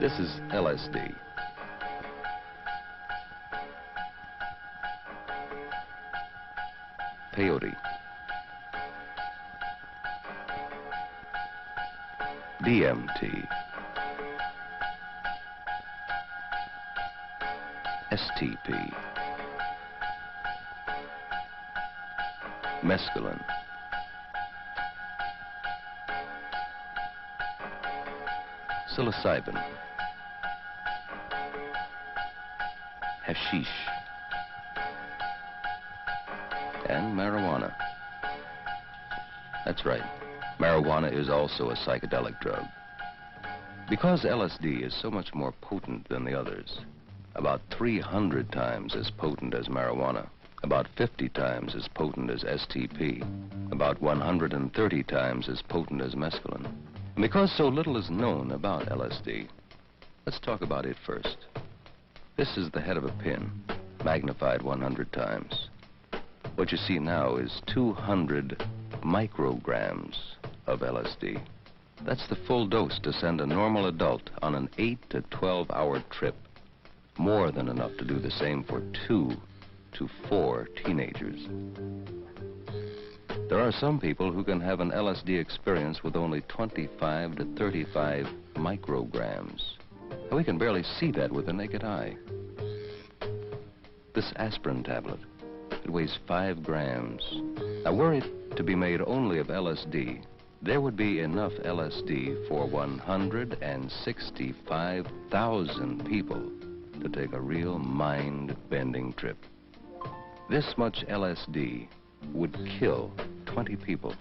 This is LSD. Peyote. DMT. STP. Mescaline. Psilocybin. Hashish. And marijuana. That's right. Marijuana is also a psychedelic drug. Because LSD is so much more potent than the others, about 300 times as potent as marijuana, about 50 times as potent as STP, about 130 times as potent as mescaline. And because so little is known about LSD, let's talk about it first. This is the head of a pin, magnified 100 times. What you see now is 200 micrograms of LSD. That's the full dose to send a normal adult on an 8 to 12-hour trip. More than enough to do the same for 2 to 4 teenagers. There are some people who can have an LSD experience with only 25 to 35 micrograms. And we can barely see that with the naked eye. This aspirin tablet, it weighs 5 grams. Now, were it to be made only of LSD, there would be enough LSD for 165,000 people to take a real mind-bending trip. This much LSD would kill 20 people.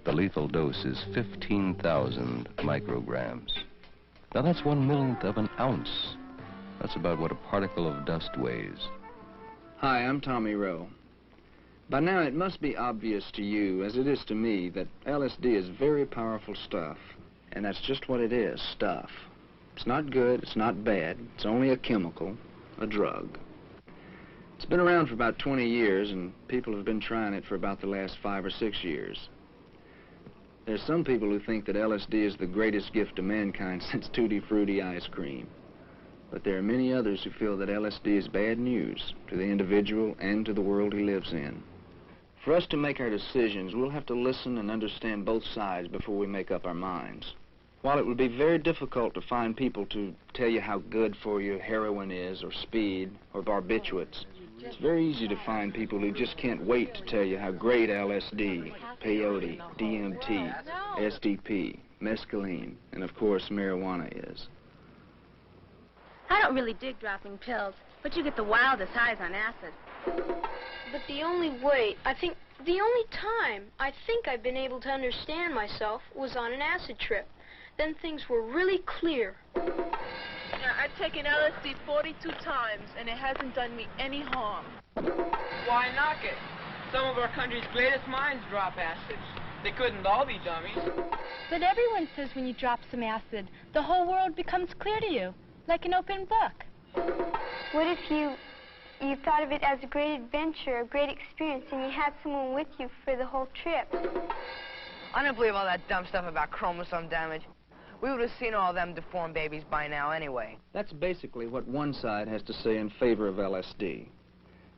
The lethal dose is 15,000 micrograms. Now that's 1/millionth of an ounce. That's about what a particle of dust weighs. Hi, I'm Tommy Rowe. By now it must be obvious to you, as it is to me, that LSD is very powerful stuff. And that's just what it is, stuff. It's not good, it's not bad, it's only a chemical, a drug. It's been around for about 20 years, and people have been trying it for about the last 5 or 6 years. There's some people who think that LSD is the greatest gift to mankind since Tutti Frutti ice cream. But there are many others who feel that LSD is bad news to the individual and to the world he lives in. For us to make our decisions, we'll have to listen and understand both sides before we make up our minds. While it would be very difficult to find people to tell you how good for you heroin is, or speed, or barbiturates, it's very easy to find people who just can't wait to tell you how great LSD, peyote, DMT, STP, mescaline, and of course marijuana is. I don't really dig dropping pills, but you get the wildest highs on acid. But the only time I think I've been able to understand myself was on an acid trip. Then things were really clear. Yeah, I've taken LSD 42 times, and it hasn't done me any harm. Why knock it? Some of our country's greatest minds drop acids. They couldn't all be dummies. But everyone says when you drop some acid, the whole world becomes clear to you, like an open book. What if you thought of it as a great adventure, a great experience, and you had someone with you for the whole trip? I don't believe all that dumb stuff about chromosome damage. We would have seen all them deformed babies by now anyway. That's basically what one side has to say in favor of LSD.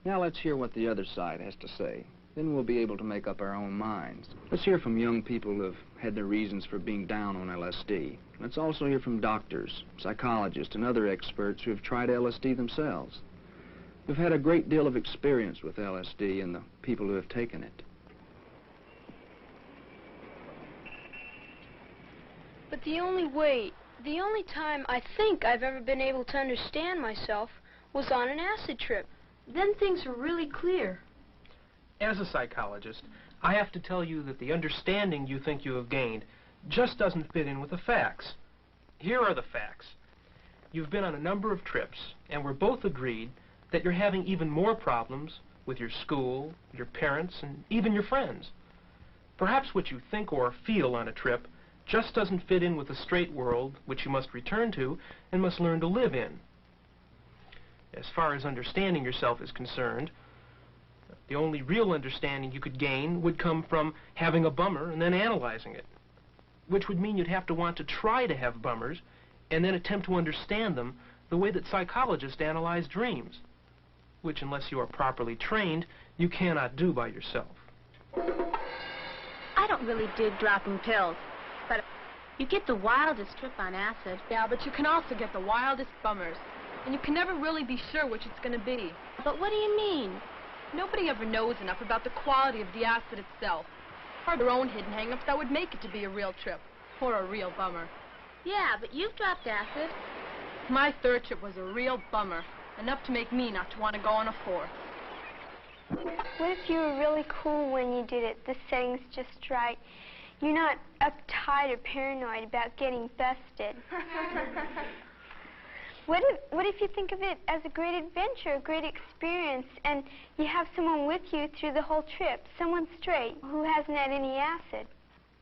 Now let's hear what the other side has to say. Then we'll be able to make up our own minds. Let's hear from young people who have had their reasons for being down on LSD. Let's also hear from doctors, psychologists, and other experts who have tried LSD themselves, who've had a great deal of experience with LSD and the people who have taken it. But the only time I think I've ever been able to understand myself was on an acid trip. Then things were really clear. As a psychologist, I have to tell you that the understanding you think you have gained just doesn't fit in with the facts. Here are the facts. You've been on a number of trips, and we're both agreed that you're having even more problems with your school, your parents, and even your friends. Perhaps what you think or feel on a trip just doesn't fit in with the straight world which you must return to and must learn to live in. As far as understanding yourself is concerned, the only real understanding you could gain would come from having a bummer and then analyzing it, which would mean you'd have to want to try to have bummers and then attempt to understand them the way that psychologists analyze dreams, which, unless you are properly trained, you cannot do by yourself. I don't really dig dropping pills, but you get the wildest trip on acid. Yeah, but you can also get the wildest bummers. And you can never really be sure which it's going to be. But what do you mean? Nobody ever knows enough about the quality of the acid itself, or their own hidden hang-ups that would make it to be a real trip, or a real bummer. Yeah, but you've dropped acid. My third trip was a real bummer, enough to make me not to want to go on a fourth. What if you were really cool when you did it? The setting's just right. You're not uptight or paranoid about getting busted. What if you think of it as a great adventure, a great experience, and you have someone with you through the whole trip, someone straight who hasn't had any acid?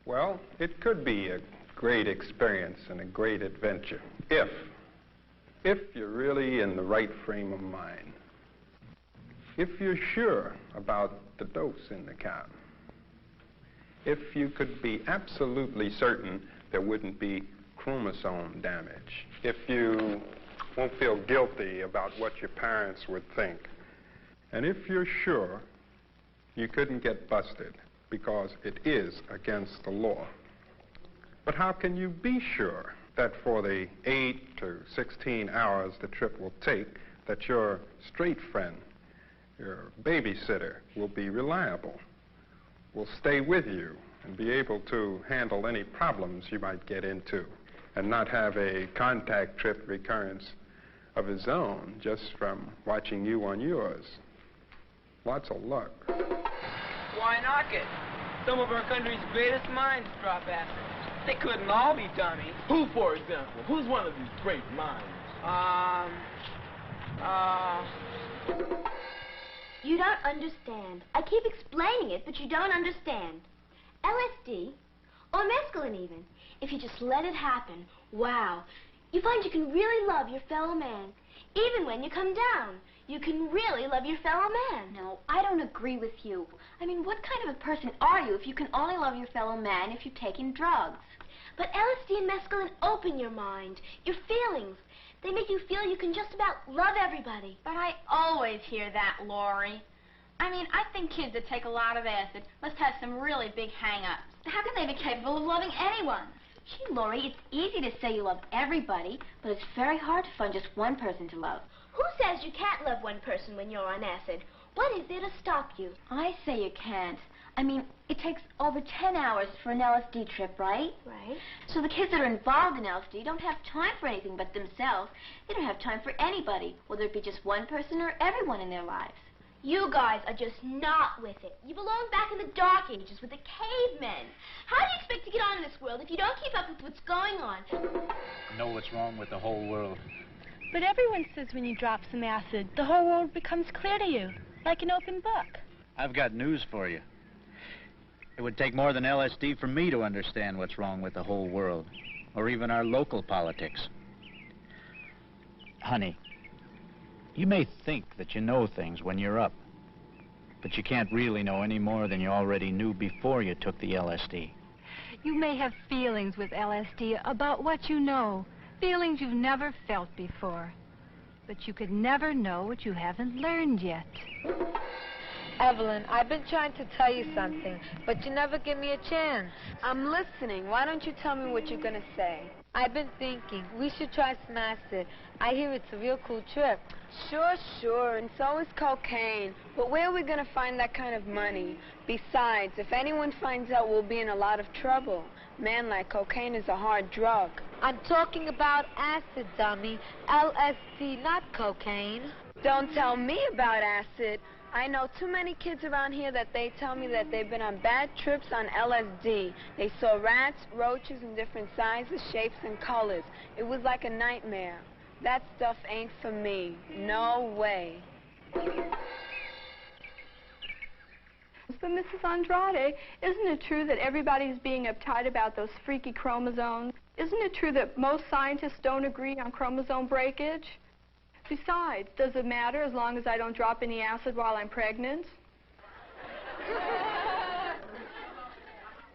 Well, it could be a great experience and a great adventure if you're really in the right frame of mind. If you're sure about the dose in the can. If you could be absolutely certain there wouldn't be chromosome damage. If you won't feel guilty about what your parents would think. And if you're sure you couldn't get busted because it is against the law. But how can you be sure that for the 8 to 16 hours the trip will take, that your straight friend, your babysitter, will be reliable, will stay with you and be able to handle any problems you might get into and not have a contact trip recurrence of his own just from watching you on yours? Lots of luck. Why knock it? Some of our country's greatest minds drop acid. They couldn't all be dummies. Who, for example? Who's one of these great minds? You don't understand. I keep explaining it, but you don't understand. LSD, or mescaline even, if you just let it happen, wow, you find you can really love your fellow man. Even when you come down, you can really love your fellow man. No, I don't agree with you. I mean, what kind of a person are you if you can only love your fellow man if you've taken drugs? But LSD and mescaline open your mind, your feelings. They make you feel you can just about love everybody. But I always hear that, Laurie. I mean, I think kids that take a lot of acid must have some really big hang-ups. How can they be capable of loving anyone? Gee, Laurie, it's easy to say you love everybody, but it's very hard to find just one person to love. Who says you can't love one person when you're on acid? What is there to stop you? I say you can't. I mean, it takes over 10 hours for an LSD trip, right? Right. So the kids that are involved in LSD don't have time for anything but themselves. They don't have time for anybody, whether it be just one person or everyone in their lives. You guys are just not with it. You belong back in the Dark Ages with the cavemen. How do you expect to get on in this world if you don't keep up with what's going on? Know what's wrong with the whole world. But everyone says when you drop some acid, the whole world becomes clear to you, like an open book. I've got news for you. It would take more than LSD for me to understand what's wrong with the whole world, or even our local politics. Honey, you may think that you know things when you're up, but you can't really know any more than you already knew before you took the LSD. You may have feelings with LSD about what you know, feelings you've never felt before, but you could never know what you haven't learned yet. Evelyn, I've been trying to tell you something, but you never give me a chance. I'm listening. Why don't you tell me what you're going to say? I've been thinking, we should try some acid. I hear it's a real cool trip. Sure, and so is cocaine. But where are we going to find that kind of money? Besides, if anyone finds out, we'll be in a lot of trouble. Man, like cocaine is a hard drug. I'm talking about acid, dummy. LSD, not cocaine. Don't tell me about acid. I know too many kids around here that they tell me that they've been on bad trips on LSD. They saw rats, roaches in different sizes, shapes, and colors. It was like a nightmare. That stuff ain't for me. No way. But Mrs. Andrade, isn't it true that everybody's being uptight about those freaky chromosomes? Isn't it true that most scientists don't agree on chromosome breakage? Besides, does it matter as long as I don't drop any acid while I'm pregnant?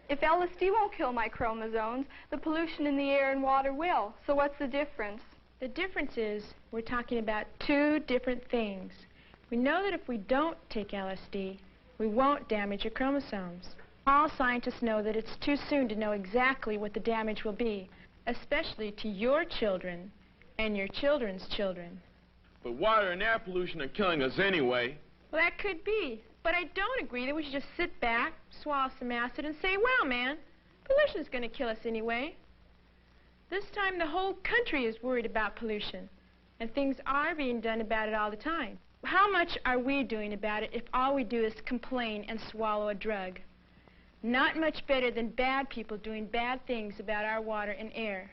If LSD won't kill my chromosomes, the pollution in the air and water will. So what's the difference? The difference is we're talking about two different things. We know that if we don't take LSD, we won't damage your chromosomes. All scientists know that it's too soon to know exactly what the damage will be, especially to your children and your children's children. But water and air pollution are killing us anyway. Well, that could be. But I don't agree that we should just sit back, swallow some acid, and say, well, man, pollution's going to kill us anyway. This time the whole country is worried about pollution, and things are being done about it all the time. How much are we doing about it if all we do is complain and swallow a drug? Not much better than bad people doing bad things about our water and air.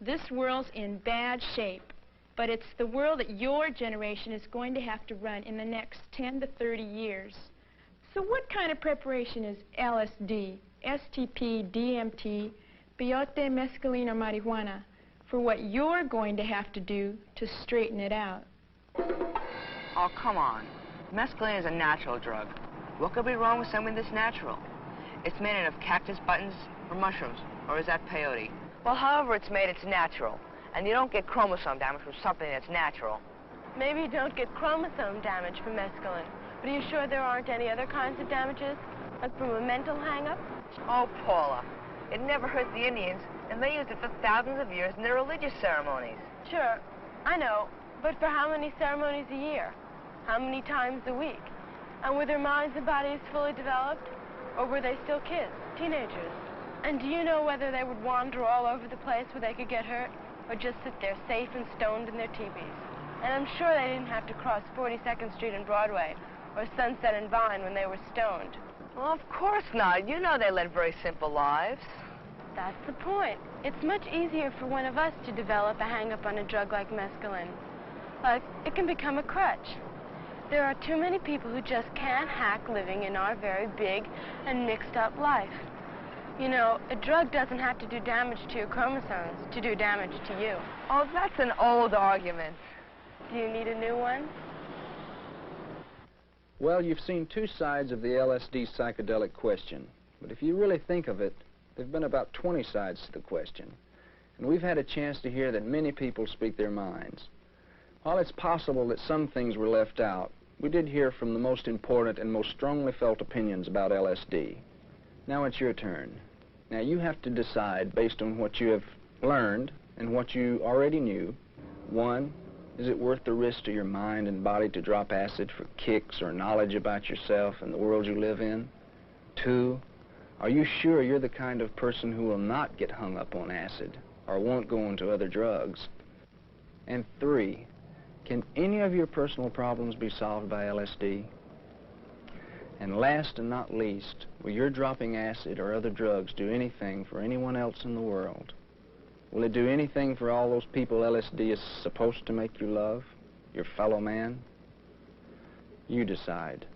This world's in bad shape. But it's the world that your generation is going to have to run in the next 10 to 30 years. So what kind of preparation is LSD, STP, DMT, peyote, mescaline, or marijuana for what you're going to have to do to straighten it out? Oh, come on. Mescaline is a natural drug. What could be wrong with something that's natural? It's made out of cactus buttons or mushrooms, or is that peyote? Well, however it's made, it's natural. And you don't get chromosome damage from something that's natural. Maybe you don't get chromosome damage from mescaline, but are you sure there aren't any other kinds of damages? Like from a mental hang-up? Oh, Paula, it never hurt the Indians, and they used it for thousands of years in their religious ceremonies. Sure, I know, but for how many ceremonies a year? How many times a week? And were their minds and bodies fully developed? Or were they still kids, teenagers? And do you know whether they would wander all over the place where they could get hurt? Or just sit there safe and stoned in their teepees? And I'm sure they didn't have to cross 42nd Street and Broadway, or Sunset and Vine when they were stoned. Well, of course not. You know they led very simple lives. That's the point. It's much easier for one of us to develop a hang-up on a drug like mescaline. Like, it can become a crutch. There are too many people who just can't hack living in our very big and mixed-up life. You know, a drug doesn't have to do damage to your chromosomes to do damage to you. Oh, that's an old argument. Do you need a new one? Well, you've seen two sides of the LSD psychedelic question. But if you really think of it, there have been about 20 sides to the question. And we've had a chance to hear that many people speak their minds. While it's possible that some things were left out, we did hear from the most important and most strongly felt opinions about LSD. Now it's your turn. Now you have to decide based on what you have learned and what you already knew. One, is it worth the risk to your mind and body to drop acid for kicks or knowledge about yourself and the world you live in? Two, are you sure you're the kind of person who will not get hung up on acid or won't go into other drugs? And three, can any of your personal problems be solved by LSD? And last and not least, will your dropping acid or other drugs do anything for anyone else in the world? Will it do anything for all those people LSD is supposed to make you love, your fellow man? You decide.